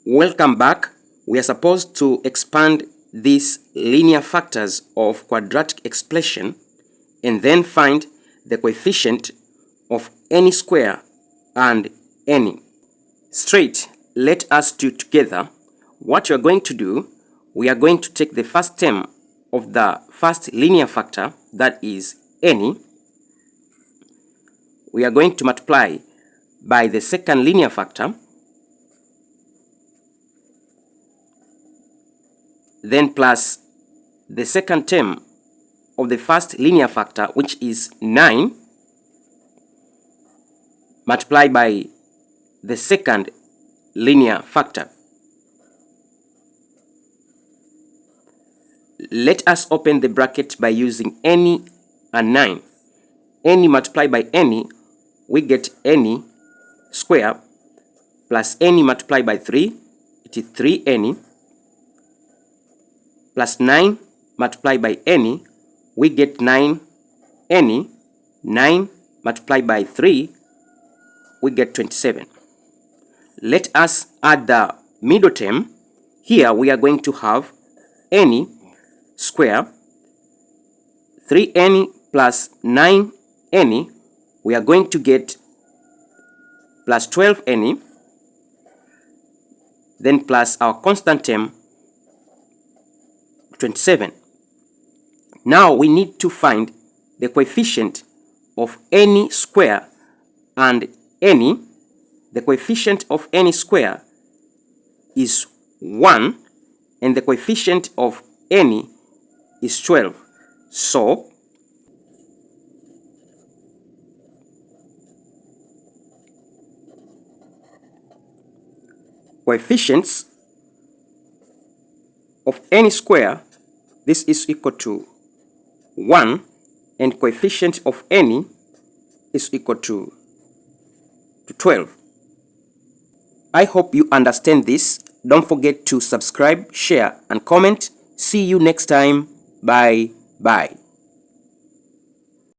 Welcome back. We are supposed to expand these linear factors of quadratic expression and then find the coefficient of any square and any. Straight, let us do together. What you are going to do, we are going to take the first term of the first linear factor, that is any. We are going to multiply by the second linear factor, then plus the second term of the first linear factor, which is 9, multiplied by the second linear factor. Let us open the bracket by using any and 9. Any multiplied by any, we get any square, plus any multiplied by 3, it is 3 any, plus 9 multiplied by any, we get 9 any. 9 multiplied by 3, we get 27. Let us add the middle term. Here we are going to have any square, 3 any plus 9 any, we are going to get plus 12 any, then plus our constant term 27. Now we need to find the coefficient of any square and any. The coefficient of any square is 1 and the coefficient of any is 12. So coefficients of any square, this is equal to 1, and coefficient of any is equal to 12. I hope you understand this. Don't forget to subscribe, share, and comment. See you next time. Bye.